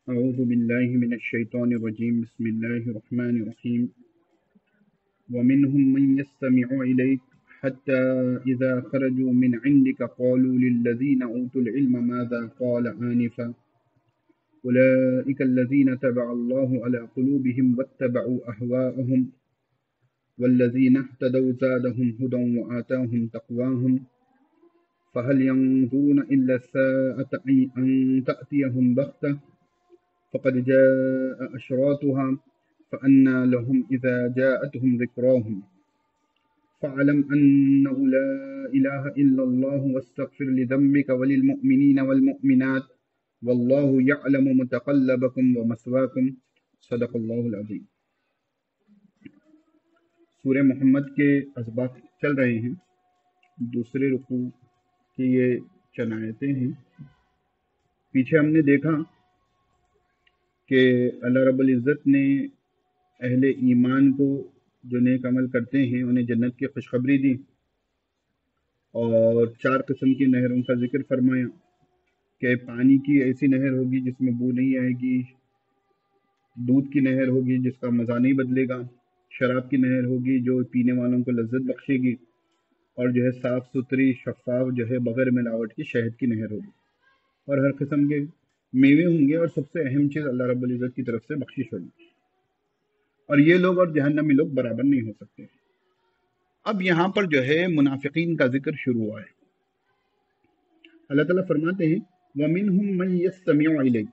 أعوذ بالله من الشيطان الرجيم بسم الله الرحمن الرحيم ومنهم من يستمع إليك حتى إذا خرجوا من عندك قالوا للذين أوتوا العلم ماذا قال آنفا أولئك الذين تبع الله على قلوبهم واتبعوا أهواءهم والذين اهتدوا زادهم هدى وآتاهم تقواهم فهل ينظرون إلا الساعة أن تأتيهم بغتة فقد جاء أشراطها فأنى لهم إذا جاءتهم ذكراهم فاعلم أنه لا إله إلا الله واستغفر لذنبك وللمؤمنين والمؤمنات والله يعلم متقلبكم ومثواكم صدق اللہ العظیم۔ سورہ محمد کے اسباق چل رہے ہیں، دوسرے رکوع کی یہ چند آیتیں ہیں۔ پیچھے ہم نے دیکھا کہ اللہ رب العزت نے اہل ایمان کو جو نیک عمل کرتے ہیں انہیں جنت کی خوشخبری دی، اور 4 قسم کی نہروں کا ذکر فرمایا کہ پانی کی ایسی نہر ہوگی جس میں بو نہیں آئے گی، دودھ کی نہر ہوگی جس کا مزہ نہیں بدلے گا، شراب کی نہر ہوگی جو پینے والوں کو لذت بخشے گی، اور جو ہے صاف ستھری شفاف جو ہے بغیر ملاوٹ کی شہد کی نہر ہوگی، اور ہر قسم کے میوے ہوں گے، اور سب سے اہم چیز اللہ رب العزت کی طرف سے بخشش ہوگی، اور یہ لوگ اور جہنمی لوگ برابر نہیں ہو سکتے۔ اب یہاں پر جو ہے منافقین کا ذکر شروع ہوا ہے۔ اللہ تعالیٰ فرماتے ہیں وَمِنْهُمْ مَنْ يَسْتَمِعُ إِلَيْكَ،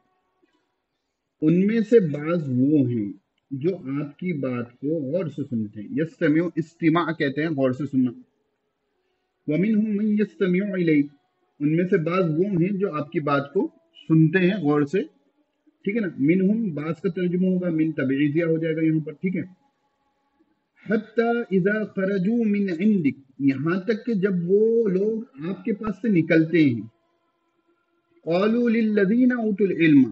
ان میں سے بعض وہ ہیں جو آپ کی بات کو غور سے سنتے ہیں۔ یستمع، استماع کہتے ہیں غور سے سننا۔ وَمِنْهُمْ مَنْ يَسْتَمِعُ إِلَيْكَ، ان میں سے بعض وہ ہیں جو آپ کی بات کو سنتے ہیں غور سے، ٹھیک ہے نا۔ منہم بعض کا ترجمہ ہوگا من تبعیضیہ ہو جائے گا یہاں پر، ٹھیک ہے۔ حتی اذا خرجوا من عندک، یہاں تک کہ جب وہ لوگ آپ کے پاس سے نکلتے ہیں، قالوا للذین اوتوا العلم،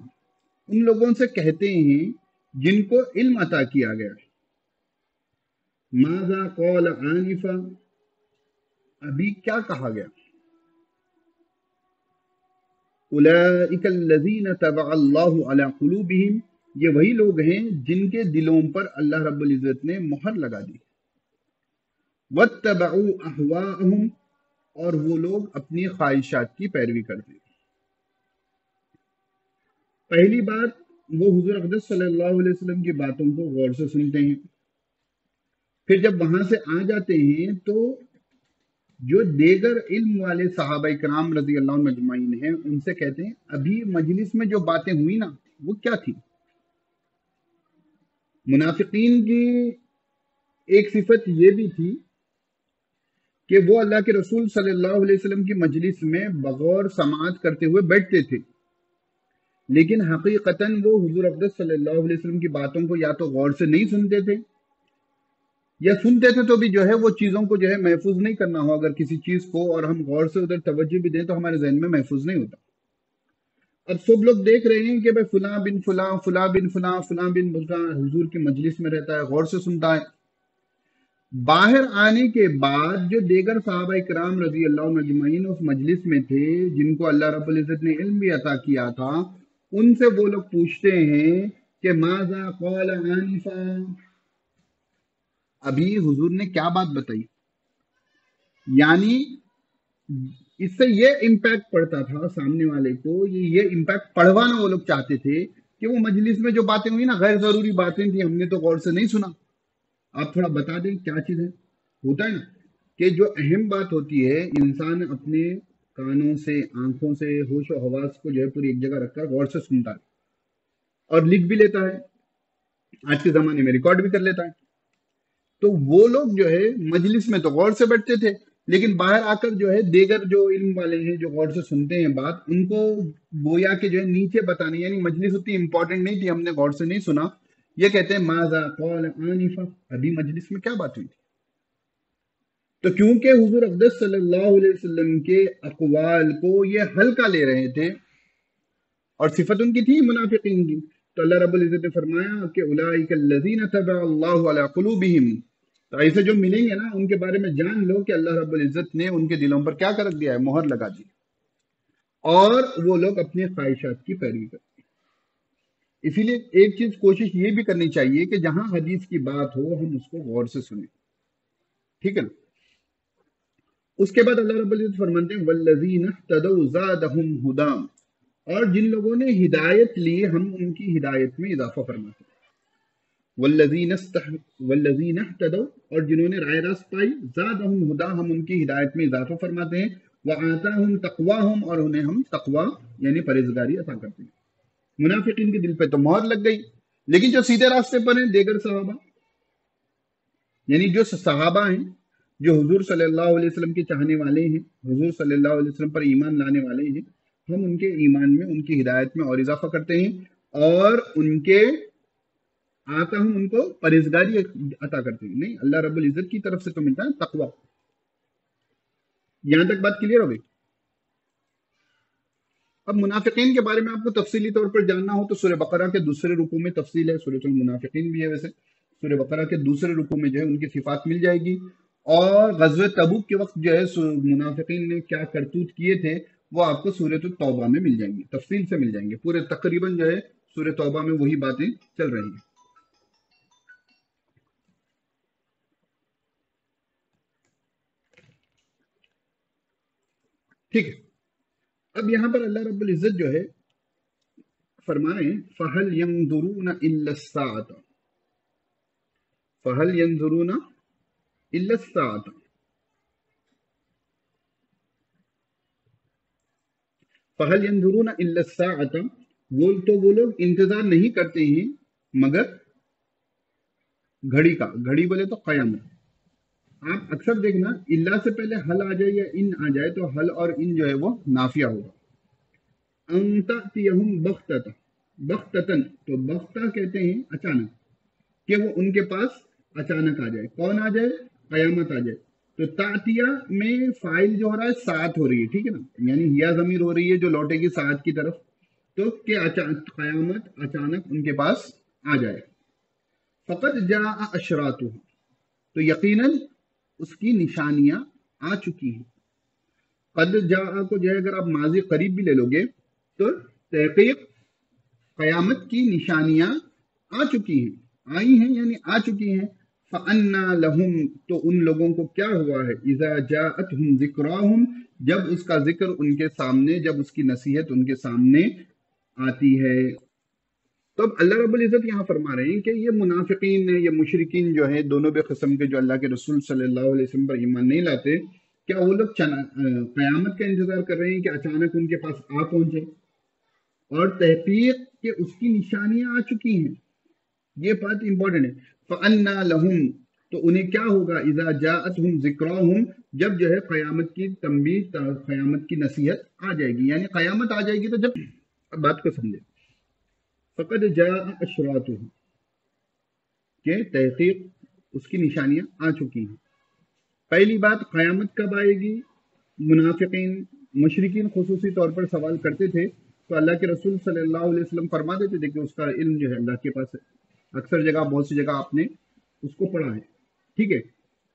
ان لوگوں سے کہتے ہیں جن کو علم عطا کیا گیا ہے، ماذا قال آنفا، ابھی کیا کہا گیا، اولئک الذین طبع اللہ علی قلوبہم، یہ وہی لوگ ہیں جن کے دلوں پر اللہ رب العزت نے مہر لگا دی، واتبعوا اہواءہم، اور وہ لوگ اپنی خواہشات کی پیروی کرتے ہیں۔ پہلی بات، وہ حضور اقدس صلی اللہ علیہ وسلم کی باتوں کو غور سے سنتے ہیں، پھر جب وہاں سے آ جاتے ہیں تو جو دیگر علم والے صحابہ کرام رضی اللہ عنہ مجمعین ہیں ان سے کہتے ہیں ابھی مجلس میں جو باتیں ہوئی نا وہ کیا تھی۔ منافقین کی ایک صفت یہ بھی تھی کہ وہ اللہ کے رسول صلی اللہ علیہ وسلم کی مجلس میں بغور سماعت کرتے ہوئے بیٹھتے تھے، لیکن حقیقتاً وہ حضور اقدس صلی اللہ علیہ وسلم کی باتوں کو یا تو غور سے نہیں سنتے تھے، یا سنتے تھے تو بھی جو ہے وہ چیزوں کو جو ہے محفوظ نہیں کرنا ہو، اگر کسی چیز کو اور ہم غور سے ادھر توجہ بھی دیں تو ہمارے ذہن میں محفوظ نہیں ہوتا۔ اب سب لوگ دیکھ رہے ہیں کہ بھائی فلاں بن فلاں، فلاں بن فلاں، فلاں بن فلاں حضور کی مجلس میں رہتا ہے، غور سے سنتا ہے۔ باہر آنے کے بعد جو دیگر صحابہ کرام رضی اللہ عنہ اجمعین اس مجلس میں تھے جن کو اللہ رب العزت نے علم بھی عطا کیا تھا، ان سے وہ لوگ پوچھتے ہیں کہ ماذا قال آنفا، ابھی حضور نے کیا بات بتائی۔ یعنی اس سے یہ امپیکٹ پڑتا تھا سامنے والے کو، یہ امپیکٹ پڑھوانا وہ لوگ چاہتے تھے کہ وہ مجلس میں جو باتیں ہوئی نا غیر ضروری باتیں تھیں، ہم نے تو غور سے نہیں سنا، آپ تھوڑا بتا دیں کیا چیز ہے۔ ہوتا ہے نا کہ جو اہم بات ہوتی ہے انسان اپنے کانوں سے، آنکھوں سے، ہوش و حواس کو جو ہے پوری ایک جگہ رکھ کر غور سے سنتا ہے اور لکھ بھی لیتا ہے، آج کے زمانے میں ریکارڈ بھی کر لیتا ہے۔ تو وہ لوگ جو ہے مجلس میں تو غور سے بیٹھتے تھے، لیکن باہر آ کر جو ہے دیگر جو علم والے ہیں جو غور سے سنتے ہیں بات، ان کو گویا کہ جو ہے نیچے بتانے، یعنی مجلس اتنی امپورٹنٹ نہیں تھی، ہم نے غور سے نہیں سنا، یہ کہتے ہیں ماذا قال آنفا، ابھی مجلس میں کیا بات ہوئی تھی۔ تو کیونکہ حضور اقدس صلی اللہ علیہ وسلم کے اقوال کو یہ ہلکا لے رہے تھے، اور صفت ان کی تھی منافقین کی، تو اللہ رب العزت نے فرمایا کہ اولئک الذین طبع اللہ علی قلوبہم، تو ایسے جو ملیں گے نا ان کے بارے میں جان لو کہ اللہ رب العزت نے ان کے دلوں پر کیا کر دیا ہے، مہر لگا دی، اور وہ لوگ اپنی خواہشات کی پیروی کرتے ہیں۔ اسی لیے ایک چیز کوشش یہ بھی کرنی چاہیے کہ جہاں حدیث کی بات ہو ہم اس کو غور سے سنیں، ٹھیک ہے نا۔ اس کے بعد اللہ رب العزت فرماتے ہیں والذین اہتدوا زادہم ھدی، اور جن لوگوں نے ہدایت لی ہم ان کی ہدایت میں اضافہ فرماتے ہیں۔ والذین اہتدوا، اور جنہوں نے رائے راست پائی، زادہم ھدی، ہم ان کی ہدایت میں اضافہ فرماتے ہیں، وآتاہم تقواہم، اور انہیں ہم تقوی یعنی پرہیزگاری عطا کرتے ہیں۔ منافقین کے دل پہ تو مہر لگ گئی، لیکن جو سیدھے راستے پر ہیں، دیگر صحابہ، یعنی جو صحابہ ہیں جو حضور صلی اللہ علیہ وسلم کے چاہنے والے ہیں، حضور صلی اللہ علیہ وسلم پر ایمان لانے والے ہیں، ہم ان کے ایمان میں، ان کی ہدایت میں اور اضافہ کرتے ہیں، اور ان کے آتا ہم ان کو پرہیزگاری عطا کرتے ہیں۔ نہیں، اللہ رب العزت کی طرف سے تو ملتا ہے تقوی۔ یہاں تک بات کلیئر ہو گئی؟ اب منافقین کے بارے میں آپ کو تفصیلی طور پر جاننا ہو تو سورہ بقرہ کے دوسرے رکوع میں تفصیل ہے، سورۃ المنافقین بھی ہے، ویسے سورہ بقرہ کے دوسرے رکوع میں جو ہے ان کی صفات مل جائے گی، اور غزوہ تبوک کے وقت جو ہے منافقین نے کیا کرتوت کیے تھے وہ آپ کو سورۃ التوبہ میں مل جائیں گے، تفصیل سے مل جائیں گے، پورے تقریباً جو ہے سورۃ توبہ میں وہی باتیں چل رہی ہیں۔ ٹھیک ہے، اب یہاں پر اللہ رب العزت جو ہے فرما رہے ہیں فَهَلْ يَنظُرُونَ إِلَّا السَّاعَةَ، فَهَلْ يَنظُرُونَ إِلَّا السَّاعَةَ، فَهَلْ يَنظُرُونَ إِلَّا السَّاعَةَ، وہ لوگ انتظار نہیں کرتے ہیں مگر گھڑی کا، گھڑی بولے تو قیامت۔ آپ اکثر دیکھنا اللہ سے پہلے حل آ جائے یا ان آ جائے تو حل اور ان جو ہے وہ نافیہ ہوگا۔ ان تأتیہم بغتۃ، بغتۃ تو بغتہ کہتے ہیں اچانک، کہ وہ ان کے پاس اچانک آ جائے۔ کون آ جائے؟ قیامت آ جائے۔ تو تأتیہ میں فاعل جو ہو رہا ہے ساتھ ہو رہی ہے، ٹھیک ہے نا، یعنی ہیا ضمیر ہو رہی ہے جو لوٹے گی ساتھ کی طرف، تو کہ قیامت اچانک ان کے پاس آ جائے۔ فقد جاء اشراطها، تو یقیناً اس کی نشانیاں آ چکی ہیں۔ قد جاء کو جو ہے اگر آپ ماضی قریب بھی لے لو گے تو تحقیق قیامت کی نشانیاں آ چکی ہیں، آئی ہیں یعنی آ چکی ہیں۔ فَأَنَّا لَهُمْ، تو ان لوگوں کو کیا ہوا ہے، اِذَا جَاءَتْهُمْ ذِكْرَاهُمْ، جب اس کا ذکر ان کے سامنے، جب اس کی نصیحت ان کے سامنے آتی ہے۔ تو اب اللہ رب العزت یہاں فرما رہے ہیں کہ یہ منافقین یہ مشرکین جو ہیں دونوں بے قسم کے، جو اللہ کے رسول صلی اللہ علیہ وسلم پر ایمان نہیں لاتے، کیا وہ لوگ قیامت کا انتظار کر رہے ہیں کہ اچانک ان کے پاس آ پہنچے؟ اور تحقیق کہ اس کی نشانیاں آ چکی ہیں، یہ بات امپورٹنٹ ہے۔ فَأَنَّا لَهُمْ، تو انہیں کیا ہوگا، اذا جاءتهم ذکراہم، جب جو ہے قیامت کی تنبیہ، قیامت کی نصیحت آ جائے گی، یعنی قیامت آ جائے گی۔ تو جب اب بات کو سمجھے، فقد جاء اشراطها، کہ تحقیق اس کی نشانیاں آ چکی ہیں۔ پہلی بات، قیامت کب آئے گی؟ منافقین مشرکین خصوصی طور پر سوال کرتے تھے، تو اللہ کے رسول صلی اللہ علیہ وسلم فرما دیتے تھے کہ اس کا علم جو ہے اللہ کے پاس ہے۔ اکثر جگہ، بہت سی جگہ آپ نے اس کو پڑھا ہے، ٹھیک ہے۔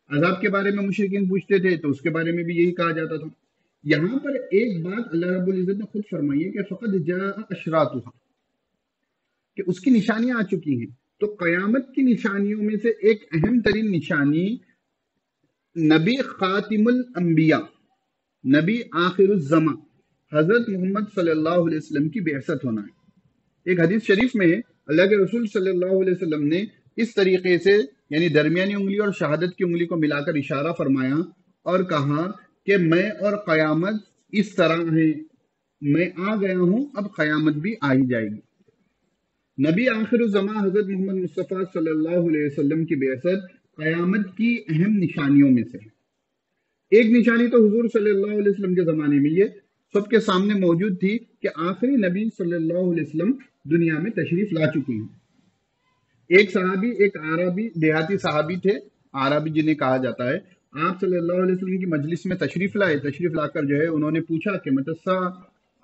عذاب کے بارے میں مشرکین پوچھتے تھے تو اس کے بارے میں بھی یہی کہا جاتا تھا۔ یہاں پر ایک بات اللہ رب العزت نے خود فرمائی ہے کہ فقد جاء اشراطها، کہ اس کی نشانیاں آ چکی ہیں۔ تو قیامت کی نشانیوں میں سے ایک اہم ترین نشانی نبی خاتم الانبیاء، نبی آخر الزمان، حضرت محمد صلی اللہ علیہ وسلم کی بعثت ہونا ہے۔ ایک حدیث شریف میں اللہ کے رسول صلی اللہ علیہ وسلم نے اس طریقے سے، یعنی درمیانی انگلی اور شہادت کی انگلی کو ملا کر اشارہ فرمایا اور کہا کہ میں اور قیامت اس طرح ہے، میں آ گیا ہوں، اب قیامت بھی آ ہی جائے گی۔ نبی آخر الزمان حضرت محمد مصطفیٰ صلی اللہ علیہ وسلم کی بعثت قیامت کی اہم نشانیوں میں سے ہے۔ ایک نشانی تو حضور صلی اللہ علیہ وسلم کے زمانے میں یہ سب کے سامنے موجود تھی کہ آخری نبی صلی اللہ علیہ وسلم دنیا میں تشریف لا چکی ہیں۔ ایک صحابی، ایک عربی دیہاتی صحابی تھے، عربی جنہیں کہا جاتا ہے، آپ صلی اللہ علیہ وسلم کی مجلس میں تشریف لائے، تشریف لا کر جو ہے انہوں نے پوچھا کہ متى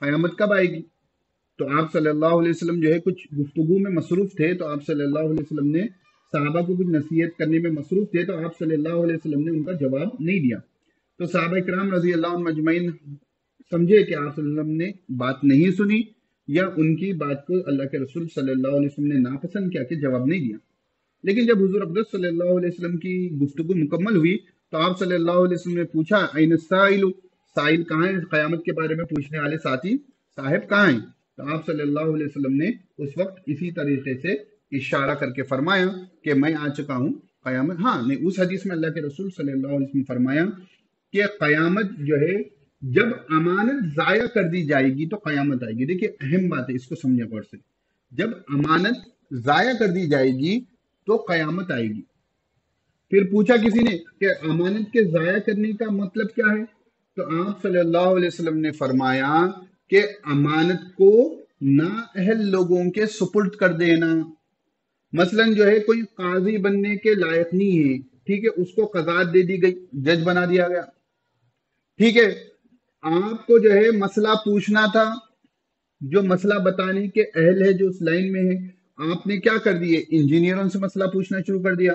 قیامت کب آئے گی؟ تو آپ صلی اللہ علیہ وسلم جو ہے کچھ گفتگو میں مصروف تھے، تو آپ صلی اللہ علیہ وسلم نے صحابہ کو کچھ نصیحت کرنے میں مصروف تھے، تو آپ صلی اللہ علیہ وسلم نے ان کا جواب نہیں دیا۔ تو صحابہ کرام رضی اللہ عنہ اجمعین سمجھے کہ آپ صلی اللہ علیہ وسلم نے بات نہیں سنی، یا ان کی بات کو اللہ کے رسول صلی اللہ علیہ وسلم نے ناپسند کیا کہ جواب نہیں دیا. لیکن جب حضور اقدس صلی اللہ علیہ وسلم کی گفتگو مکمل ہوئی تو آپ صلی اللہ علیہ وسلم نے پوچھا این السائل، سائل کہاں ہے، قیامت کے بارے میں پوچھنے والے ساتھی صاحب کہاں ہیں؟ تو آپ صلی اللہ علیہ وسلم نے اس وقت اسی طریقے سے اشارہ کر کے فرمایا کہ میں آ چکا ہوں قیامت. ہاں نہیں، اس حدیث میں اللہ کے رسول صلی اللہ علیہ وسلم فرمایا کہ قیامت جو ہے جب امانت ضائع کر دی جائے گی تو قیامت آئے گی. دیکھیے اہم بات ہے، اس کو سمجھیں غور سے. جب امانت ضائع کر دی جائے گی تو قیامت آئے گی. پھر پوچھا کسی نے کہ امانت کے ضائع کرنے کا مطلب کیا ہے؟ تو آپ صلی اللہ علیہ وسلم نے فرمایا کہ امانت کو نااہل لوگوں کے سپرد کر دینا. مثلا جو ہے کوئی قاضی بننے کے لائق نہیں ہے، ٹھیک ہے، اس کو قضات دے دی گئی، جج بنا دیا گیا، ٹھیک ہے، آپ کو جو ہے مسئلہ پوچھنا تھا، جو مسئلہ بتانے کے اہل ہے، جو اس لائن میں ہے، آپ نے کیا کر دیے؟ انجینئروں سے مسئلہ پوچھنا شروع کر دیا،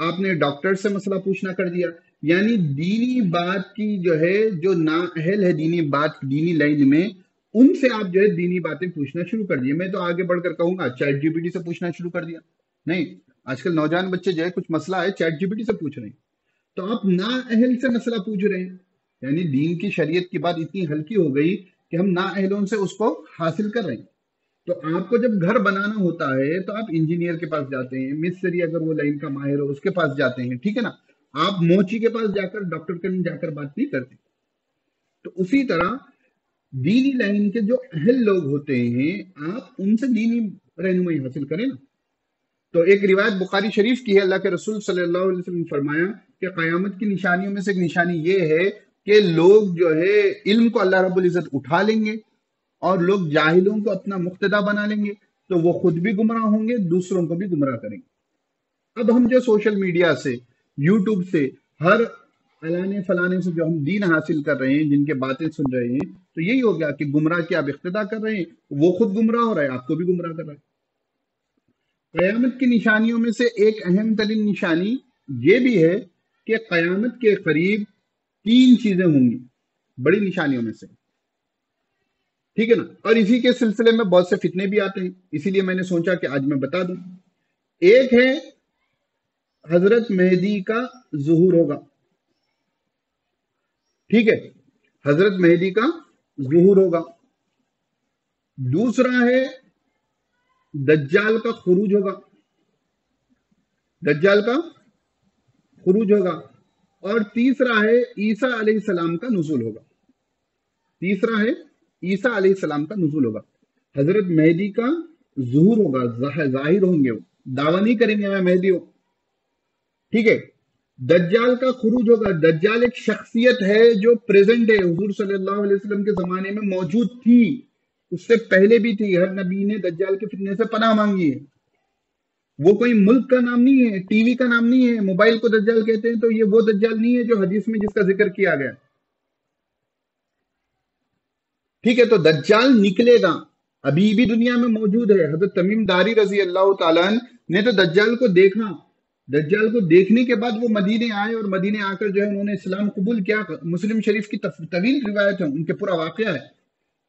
آپ نے ڈاکٹر سے مسئلہ پوچھنا کر دیا. یعنی دینی بات کی جو ہے جو نااہل ہے دینی بات دینی لائن میں، ان سے آپ جو ہے دینی باتیں پوچھنا شروع کر دیے. میں تو آگے بڑھ کر کہوں گا چیٹ جی پی ٹی سے پوچھنا شروع کر دیا. نہیں، آج کل نوجوان بچے جو ہے کچھ مسئلہ ہے چیٹ جی پی ٹی سے پوچھ رہے ہیں، تو آپ نااہل سے مسئلہ پوچھ رہے ہیں. یعنی دین کی شریعت کی بات اتنی ہلکی ہو گئی کہ ہم نااہلوں سے اس کو حاصل کر رہے ہیں. تو آپ کو جب گھر بنانا ہوتا ہے تو آپ انجینئر کے پاس جاتے ہیں، مستری اگر وہ لائن کا ماہر ہو اس کے پاس جاتے ہیں، ٹھیک ہے نا. آپ موچی کے پاس جا کر ڈاکٹر کے جا کر بات نہیں کرتے. تو اسی طرح دینی لائن کے جو اہل لوگ ہوتے ہیں آپ ان سے دینی رہنمائی حاصل کریں نا. تو ایک روایت بخاری شریف کی ہے، اللہ کے رسول صلی اللہ علیہ وسلم نے فرمایا کہ قیامت کی نشانیوں میں سے ایک نشانی یہ ہے کہ لوگ جو ہے علم کو اللہ رب العزت اٹھا لیں گے اور لوگ جاہلوں کو اپنا مقتدا بنا لیں گے، تو وہ خود بھی گمراہ ہوں گے، دوسروں کو بھی گمراہ کریں گے. اب ہم جو سوشل میڈیا سے، یوٹیوب سے، ہر فلانے فلانے سے جو ہم دین حاصل کر رہے ہیں، جن کے باتیں سن رہے ہیں، تو یہی ہو گیا کہ گمراہ کی آپ اقتدا کر رہے ہیں، وہ خود گمراہ ہو رہا ہے، آپ کو بھی گمراہ کر رہا ہے. قیامت کی نشانیوں میں سے ایک اہم ترین نشانی یہ بھی ہے کہ قیامت کے قریب 3 چیزیں ہوں گی بڑی نشانیوں میں سے، ٹھیک ہے نا. اور اسی کے سلسلے میں بہت سے فتنے بھی آتے ہیں، اسی لیے میں نے سوچا کہ آج میں بتا دوں. ایک ہے حضرت مہدی کا ظہور ہوگا، ٹھیک ہے، حضرت مہدی کا ظہور ہوگا. دوسرا ہے دجال کا خروج ہوگا، دجال کا خروج ہوگا. اور تیسرا ہے عیسیٰ علیہ السلام کا نزول ہوگا. تیسرا ہے عیسیٰ علیہ السلام کا نزول ہوگا. حضرت مہدی کا ظہور ہوگا، ظاہر ہوں گے، وہ دعویٰ نہیں کریں گے میں مہدی ہوں، ٹھیک ہے. دجال کا خروج ہوگا. دجال ایک شخصیت ہے جو پریزنٹ ہے، حضور صلی اللہ علیہ وسلم کے زمانے میں موجود تھی، اس سے پہلے بھی تھی. ہر نبی نے دجال کے فتنے سے پناہ مانگی ہے. وہ کوئی ملک کا نام نہیں ہے، ٹی وی کا نام نہیں ہے. موبائل کو دجال کہتے ہیں تو یہ وہ دجال نہیں ہے جو حدیث میں جس کا ذکر کیا گیا، ٹھیک ہے. تو دجال نکلے گا، ابھی بھی دنیا میں موجود ہے. حضرت تمیم داری رضی اللہ تعالیٰ نے تو دجال کو دیکھا. دجال کو دیکھنے کے بعد وہ مدینے آئے اور مدینے آ کر جو ہے انہوں نے اسلام قبول کیا. مسلم شریف کی طویل روایت ہے، ان کے پورا واقعہ ہے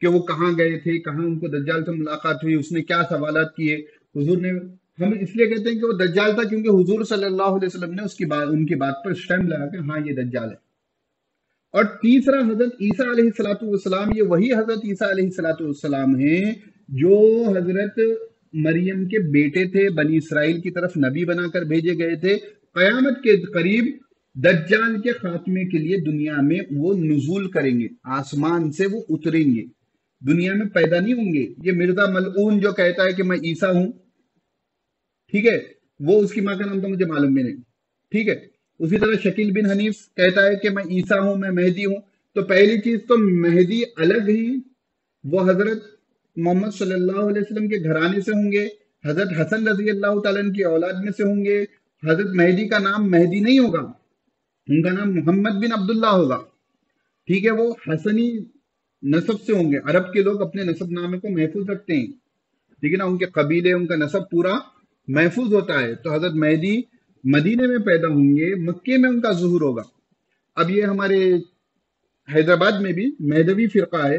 کہ وہ کہاں گئے تھے، کہاں ان کو دجال سے ملاقات ہوئی، اس نے کیا سوالات کیے. حضور نے، ہم اس لیے کہتے ہیں کہ وہ دجال تھا کیونکہ حضور صلی اللہ علیہ وسلم نے اس کی بات، ان کی بات پر اسٹیمپ لگا کہ ہاں یہ دجال ہے. اور تیسرا حضرت عیسیٰ علیہ السلام. یہ وہی حضرت عیسیٰ علیہ السلام ہیں جو حضرت مریم کے بیٹے تھے، بنی اسرائیل کی طرف نبی بنا کر بھیجے گئے تھے. قیامت کے قریب دجال کے خاتمے کے لیے دنیا میں وہ نزول کریں گے، آسمان سے وہ اتریں گے، دنیا میں پیدا نہیں ہوں گے. یہ مرزا ملعون جو کہتا ہے کہ میں عیسیٰ ہوں، ٹھیک ہے، وہ اس کی ماں کا نام تو مجھے معلوم بھی نہیں، ٹھیک ہے. اسی طرح شکیل بن حنیف کہتا ہے کہ میں عیسیٰ ہوں، میں مہدی ہوں. تو پہلی چیز تو مہدی الگ ہی وہ حضرت محمد صلی اللہ علیہ وسلم کے گھرانے سے ہوں گے، حضرت حسن رضی اللہ تعالیٰ عنہ کی اولاد میں سے ہوں گے. حضرت مہدی کا نام مہدی نہیں ہوگا، ان کا نام محمد بن عبداللہ ہوگا، ٹھیک ہے. وہ حسنی نسب سے ہوں گے. عرب کے لوگ اپنے نسب نامے کو محفوظ رکھتے ہیں، ٹھیک ہے نا، ان کے قبیلے، ان کا نسب پورا محفوظ ہوتا ہے. تو حضرت مہدی مدینے میں پیدا ہوں گے، مکے میں ان کا ظہور ہوگا. اب یہ ہمارے حیدرآباد میں بھی مہدوی فرقہ ہے،